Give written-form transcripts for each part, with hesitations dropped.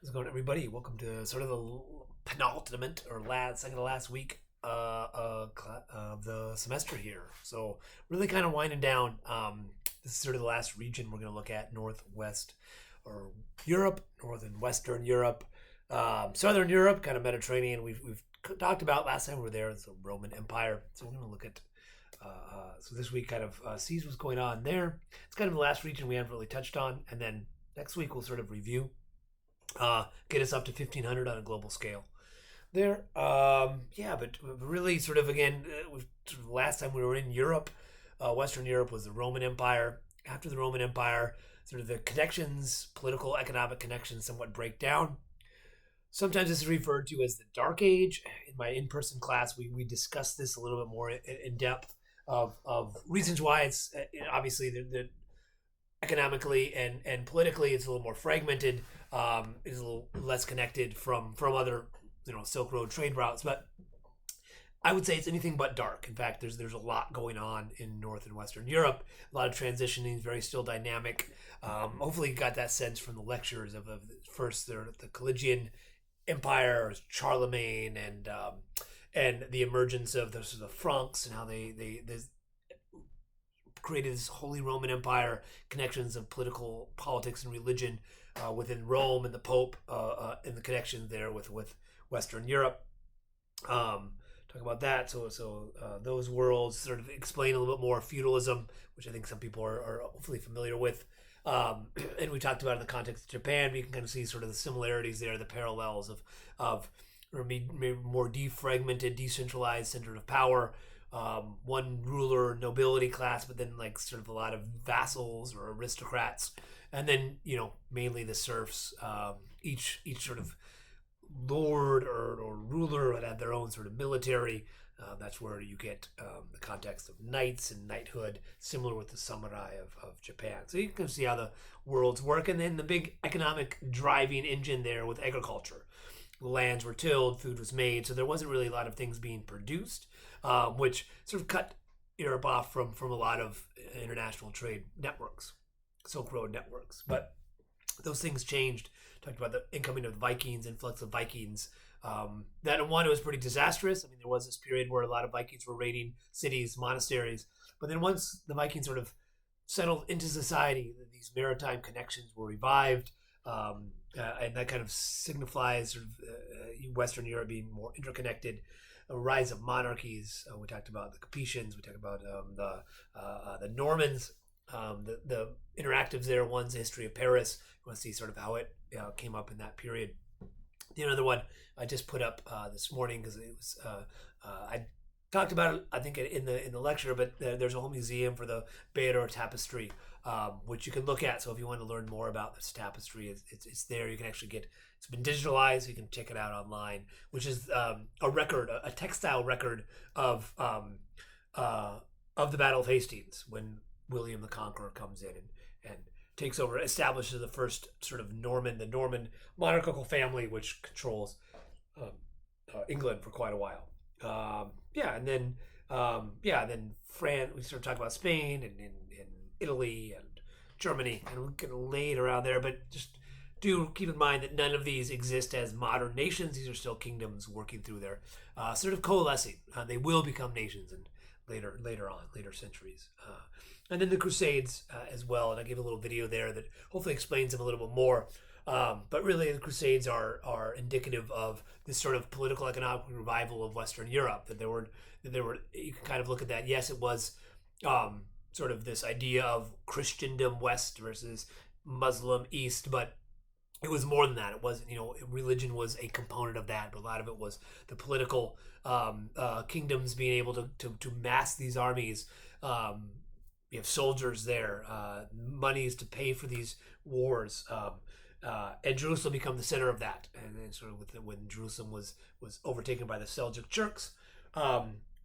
How's it going, everybody? Welcome to sort of the penultimate or second to last week of the semester here. So really kind of winding down. This is sort of the last region we're going to look at: Northwest or Europe, North and Western Europe, Southern Europe, kind of Mediterranean. We've talked about last time we were there. It's the Roman Empire. So we're going to look at. So this week kind of sees what's going on there. It's kind of the last region we haven't really touched on, and then next week we'll sort of review get us up to 1500 on a global scale there. Yeah, but really sort of again, last time we were in Europe, Western Europe was the Roman Empire. After the Roman Empire, sort of the connections, political, economic connections somewhat break down. Sometimes this is referred to as the Dark Age. In my in-person class, we discussed this a little bit more in depth of reasons why it's obviously the economically and politically it's a little more fragmented, is a little less connected from other Silk Road trade routes, but I would say it's anything but dark. In fact, there's a lot going on in North and Western Europe, a lot of transitioning, very still dynamic. Hopefully you got that sense from the lectures of first the Caligulaean Empire, Charlemagne, and the emergence of the Franks and how they created this Holy Roman Empire, connections of politics, and religion within Rome and the Pope, and the connections there with Western Europe. Talk about that. So those worlds sort of explain a little bit more feudalism, which I think some people are hopefully familiar with. And we talked about in the context of Japan. We can kind of see sort of the similarities there, the parallels of or maybe more defragmented, decentralized center of power, one ruler nobility class, but then like sort of a lot of vassals or aristocrats, and then mainly the serfs. Each sort of lord or ruler would have their own sort of military. That's where you get the context of knights and knighthood, similar with the samurai of Japan. So you can see how the worlds work, and then the big economic driving engine there with agriculture. Lands were tilled, food was made, so there wasn't really a lot of things being produced, which sort of cut Europe off from a lot of international trade networks, Silk Road networks. But those things changed. Talked about the incoming of the Vikings, influx of Vikings. That one, it was pretty disastrous. I mean, there was this period where a lot of Vikings were raiding cities, monasteries. But then once the Vikings sort of settled into society, these maritime connections were revived. And that kind of signifies sort of Western Europe being more interconnected, a rise of monarchies. We talked about the Capetians. We talked about the Normans. The interactives there. One's the history of Paris. You want to see sort of how it came up in that period. The other one I just put up this morning because it was I talked about it I think in the lecture, but there's a whole museum for the Bayador tapestry, which you can look at. So if you want to learn more about this tapestry, it's there. You can actually it's been digitalized. You can check it out online, which is a record, a textile record of the Battle of Hastings when William the Conqueror comes in and takes over, establishes the first sort of the Norman monarchical family, which controls England for quite a while. And then France. We start talking about Spain and Italy and Germany, and we can lay it around there. But just do keep in mind that none of these exist as modern nations. These are still kingdoms working through their sort of coalescing. They will become nations and later centuries. And then the Crusades as well. And I gave a little video there that hopefully explains them a little bit more. But really, the Crusades are indicative of this sort of political economic revival of Western Europe. That there were you can kind of look at that. Yes, it was sort of this idea of Christendom West versus Muslim East, but it was more than that. It wasn't, religion was a component of that, but a lot of it was the political kingdoms being able to mass these armies. You have soldiers there, monies to pay for these wars, and Jerusalem become the center of that. And then sort of when Jerusalem was overtaken by the Seljuk Turks,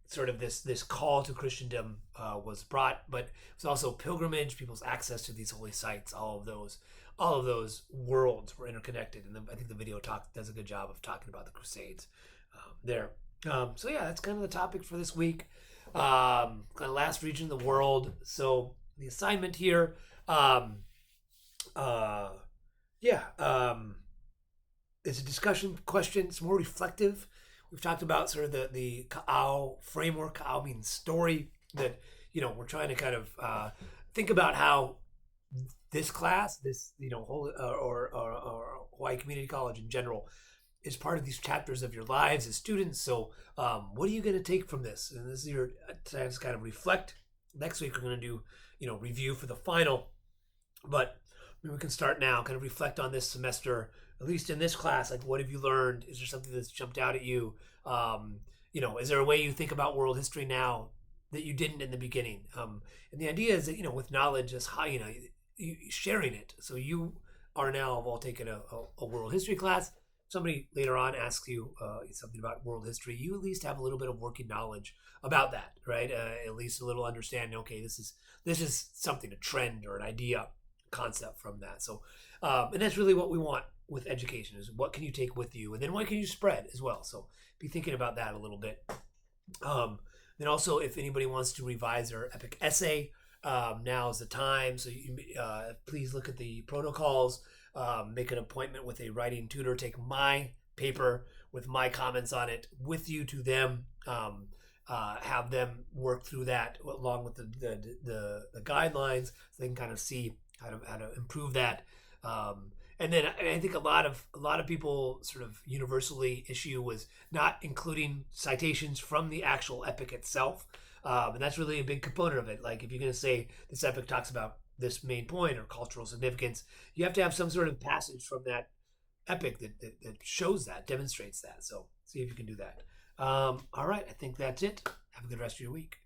sort of this call to Christendom was brought, but it was also pilgrimage, people's access to these holy sites. All of those worlds were interconnected, and I think the video does a good job of talking about the Crusades there. So yeah, that's kind of the topic for this week. Kind of last region of the world. So the assignment here, it's a discussion question. It's more reflective. We've talked about sort of the Ka'au framework. Ka'au means story. That we're trying to kind of think about how this class, this whole or Hawaii Community College in general, is part of these chapters of your lives as students. So, what are you going to take from this? And this is your chance to kind of reflect. Next week, we're going to do review for the final, but we can start now, kind of reflect on this semester, at least in this class. Like, what have you learned? Is there something that's jumped out at you? Is there a way you think about world history now that you didn't in the beginning? And the idea is that with knowledge is how you sharing it. So you are now all taking a world history class. Somebody later on asks you something about world history, you at least have a little bit of working knowledge about that, right? At least a little understanding. Okay, this is something, a trend or an idea, concept from that. So, and that's really what we want with education: is what can you take with you, and then what can you spread as well. So, be thinking about that a little bit. Then also, if anybody wants to revise their epic essay, now is the time. So please look at the protocols, make an appointment with a writing tutor, take my paper with my comments on it with you to them, have them work through that along with the guidelines, so they can kind of see how to improve that. And then I think a lot of people sort of universally issue was not including citations from the actual epic itself. And that's really a big component of it. Like, if you're going to say this epic talks about this main point or cultural significance, you have to have some sort of passage from that epic that shows that, demonstrates that. So see if you can do that. All right, I think that's it. Have a good rest of your week.